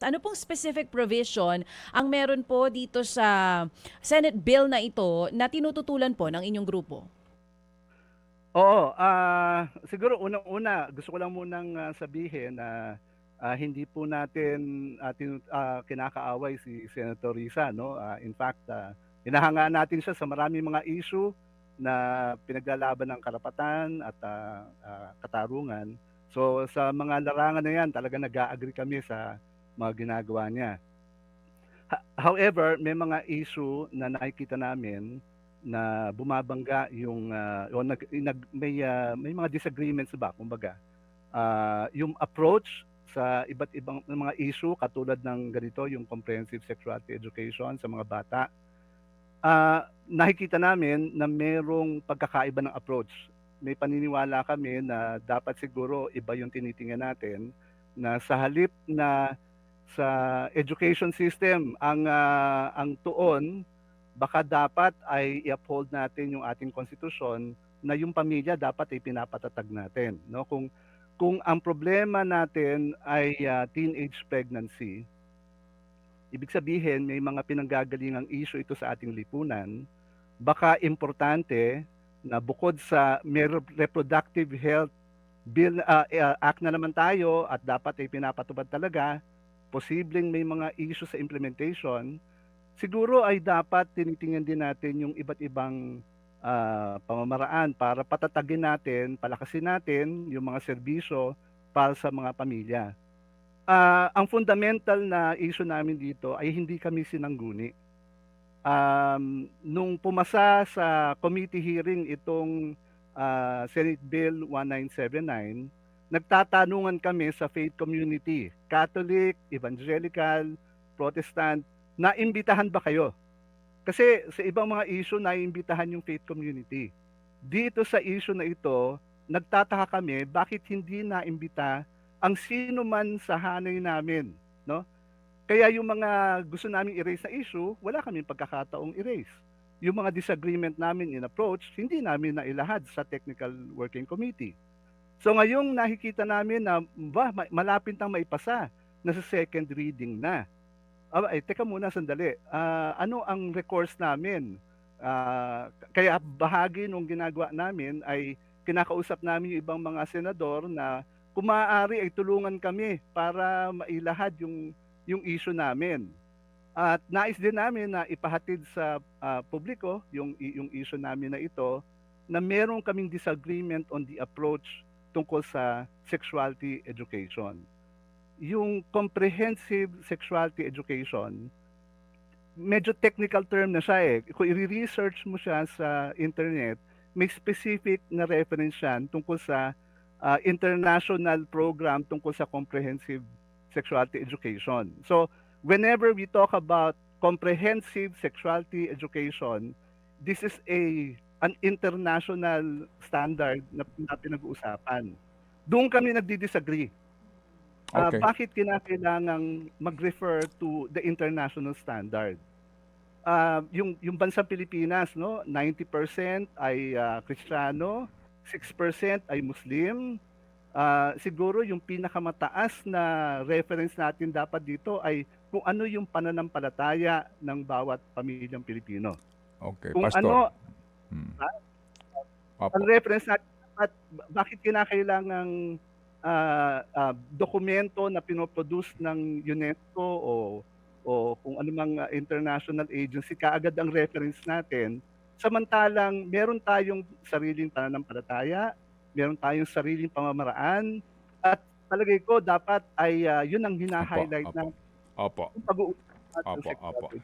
Ano pong specific provision ang meron po dito sa Senate bill na ito na tinututulan po ng inyong grupo? Oo, siguro unang-una gusto ko lang munang, sabihin na, hindi po natin, kinakaaway si Senator Risa 'no. In fact, hinahangaan natin siya sa maraming mga issue na pinaglalaban ng karapatan at, katarungan. So, sa mga larangan na 'yan talagang nag-a-agree kami sa mga ginagawa niya. However, may mga issue na nakikita namin na bumabangga yung, o may mga disagreements ba kumbaga. Yung approach sa iba't ibang mga issue katulad ng ganito, yung comprehensive sexuality education sa mga bata, nakikita namin na merong pagkakaiba ng approach. May paniniwala kami na dapat siguro iba yung tinitingnan natin, na sa halip na sa education system ang tuon, baka dapat ay i-uphold natin yung ating konstitusyon na yung pamilya dapat ay pinapatatag natin 'no. Kung ang problema natin ay, teenage pregnancy, ibig sabihin may mga pinanggagalingang issue ito sa ating lipunan, baka importante na bukod sa may reproductive health bill, act na naman tayo at dapat ay pinapatupad talaga, posibleng may mga issue sa implementation, siguro ay dapat tinitingnan din natin yung iba't ibang, pamamaraan para patatagin natin, palakasin natin yung mga serbisyo para sa mga pamilya. Ang fundamental na issue namin dito ay hindi kami sinangguni. Nung pumasa sa committee hearing itong, Senate Bill 1979, nagtatanungan kami sa faith community, Catholic, Evangelical, Protestant, naimbitahan ba kayo? Kasi sa ibang mga issue naiimbitahan yung faith community. Dito sa issue na ito, nagtataka kami bakit hindi naimbita ang sino man sa hanay namin, 'no? Kaya yung mga gusto naming i-raise na issue, wala kaming pagkakataong i-raise. Yung mga disagreement namin in approach, hindi namin nailahad sa technical working committee. So ngayong nakikita namin na malapit nang maipasa, nasa second reading na. Teka muna sandali, ano ang recourse namin? Kaya bahagi nung ginagawa namin ay kinakausap namin yung ibang mga senador na kung maaari ay tulungan kami para mailahad yung issue namin. At nais din namin na ipahatid sa, publiko yung issue namin na ito, na meron kaming disagreement on the approach tungkol sa sexuality education. Yung comprehensive sexuality education, medyo technical term na siya, eh. Kung ire-research mo siya sa internet, may specific na reference yan tungkol sa, international program tungkol sa comprehensive sexuality education. So, whenever we talk about comprehensive sexuality education, this is an international standard na pinag-uusapan. Doon kami nagdi-disagree. Okay. Bakit kinakailangang mag-refer to the international standard? Yung bansang Pilipinas 'no, 90% ay, Kristiyano, 6% ay Muslim. Siguro yung pinakamataas na reference natin dapat dito ay kung ano yung pananampalataya ng bawat pamilyang Pilipino. Okay, Kung pastor. ano Hmm. ang Opo. reference natin dapat, bakit kinakailangang, dokumento na pino-produce ng UNESCO o kung anumang, international agency kaagad ang reference natin, samantalang meron tayong sariling pananampalataya, meron tayong sariling pamamaraan, at palagay ko dapat ay, yun ang Opo, hina-highlight opo. natin Opo. kung pag-uusapan natin ng Opo, opo. sexuality.